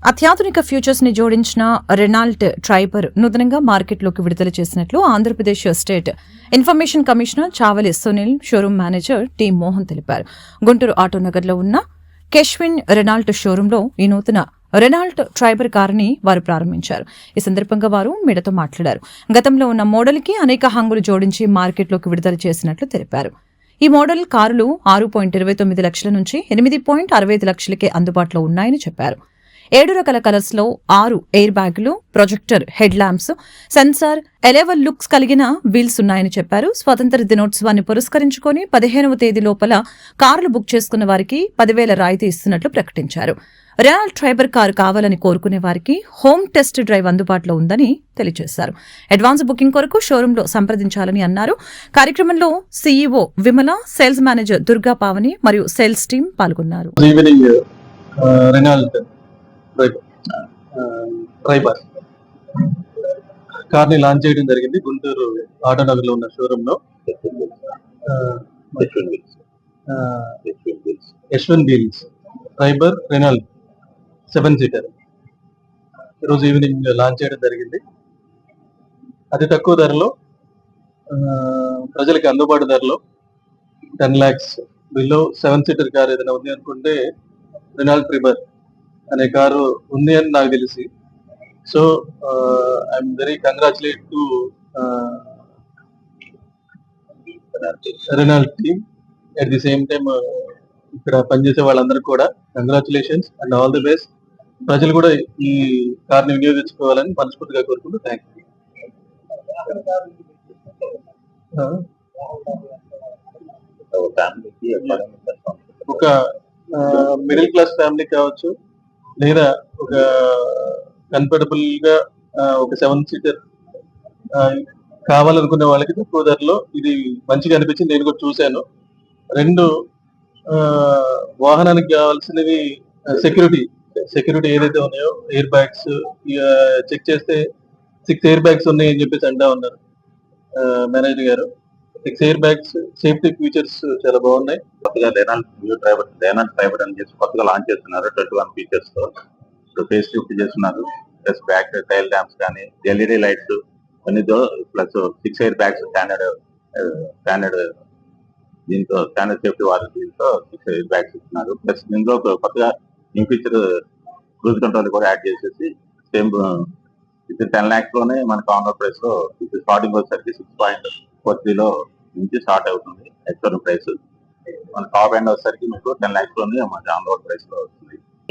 అత్యాధునిక ఫ్యూచర్స్ ని జోడించిన రెనాల్ట్ ట్రైబర్ నూతనంగా మార్కెట్లోకి విడుదల చేసినట్లు Andhra Pradesh state information commissioner Chavali Sunil showroom manager T Mohan తెలిపారు. గుంటూరు ఆటోనగర్లో ఉన్న కెష్విన్ రెనాల్ట్ షోరూంలో ఈ నూతన రెనాల్ట్ ట్రైబర్ కారుని వారు ప్రారంభించారు. ఈ సందర్భంగా వారు మీడియాతో మాట్లాడారు. గతంలో ఉన్న మోడల్ కి అనేక హంగులు జోడించి మార్కెట్లోకి విడుదల చేసినట్లు తెలిపారు. ఈ మోడల్ కారులు 6.29 లక్షల నుంచి 8.65 లక్షలకే అందుబాటులో ఉన్నాయని చెప్పారు. 7 రకాల కలర్స్ లో 6 ఎయిర్ బ్యాగులు, ప్రొజెక్టర్ హెడ్ ల్యాంప్స్, సెన్సార్, ఎలెవల్ లుక్స్ కలిగిన వీల్స్ ఉన్నాయని చెప్పారు. స్వాతంత్ర దినోత్సవాన్ని పురస్కరించుకొని 15వ తేదీ లోపల కార్లు బుక్ చేసుకున్న వారికి 10,000 రాయితీ ఇస్తున్నట్లు ప్రకటించారు. రెనాల్ట్ ట్రైబర్ కారు కావాలని కోరుకునే వారికి హోమ్ టెస్ట్ డ్రైవ్ అందుబాటులో ఉందని తెలియజేశారు. అడ్వాన్స్ బుకింగ్ కొరకు షోరూంలో సంప్రదించాలని అన్నారు. కార్యక్రమంలో CEO Vimala, sales manager Durga Pavani మరియు సేల్స్ టీం పాల్గొన్నారు. ట్రైబర్ కార్ని లాంచ్ చేయడం జరిగింది గుంటూరు ఆటోనగర్ లో ఉన్న షోరూమ్ లో. Yashwant wheels Triber Renault 7 seater ఈరోజు ఈవినింగ్ లాంచ్ చేయడం జరిగింది. అతి తక్కువ ధరలో ప్రజలకి అందుబాటు ధరలో 10 lakhs బిలో 7 సీటర్ కార్ ఏదైనా ఉంది అనుకుంటే రెనాల్ట్ ట్రైబర్ అనే కారు ఉంది అని నాకు తెలిసి. So I'm very congratulate to Renault team. At the same time ఇక్కడ పనిచేసే వాళ్ళందరికీ కూడా congratulations and all the best. ప్రజలు కూడా ఈ కార్ని వినియోగించుకోవాలని మనస్ఫూర్తిగా కోరుకుంటూ థ్యాంక్ యూ. ఒక మిడిల్ క్లాస్ ఫ్యామిలీ కావచ్చు, లేదా ఒక కంఫర్టబుల్ గా ఒక 7 సీటర్ కావాలనుకునే వాళ్ళకి తక్కువ ధరలో ఇది మంచిగా అనిపించింది. నేను కూడా చూశాను. 2 వాహనానికి కావాల్సినవి సెక్యూరిటీ ఏదైతే ఉన్నాయో, ఎయిర్ బ్యాగ్స్ చెక్ చేస్తే 6 ఎయిర్ బ్యాగ్స్ ఉన్నాయి అని చెప్పేసి అంటా ఉన్నారు మేనేజర్ గారు. 6 ఎయిర్ బ్యాగ్స్, సేఫ్టీ ఫీచర్స్ చాలా బాగున్నాయి. కొత్తగా రెనాల్ట్ ట్రైబర్ అని చెప్పి కొత్తగా లాంచ్ చేస్తున్నారు 21 ఫీచర్స్ తో. ఫేస్ లిఫ్ట్ చేస్తున్నారు. ప్లస్ బ్యాక్ టైల్ ల్యాంప్స్ కానీ, ఎల్ఈడి లైట్స్ అన్నితో, ప్లస్ 6 ఎయిర్ బ్యాగ్స్ స్టాండర్డ్ దీంతో స్టాండర్డ్ సేఫ్టీ వారంటీతో 6 ఎయిర్ బ్యాగ్స్ ఇస్తున్నారు. ప్లస్ దీంట్లో కొత్తగా న్యూ ఫీచర్ క్రూజ్ కంట్రోల్ కూడా యాడ్ చేసేసి సేమ్ 10 lakhs లోనే మనకు ఆన్రోడ్ ప్రైస్ లో స్టార్టింగ్ వచ్చేసరికి 6.43 నుంచి స్టార్ట్ అవుతుంది ఎక్స్టర్నల్ ప్రైస్. మన టాప్ ఎండ్ వచ్చేసరికి మీకు 10 lakhs లోనే మనకి ఆన్రోడ్ ప్రైస్ లో వస్తుంది.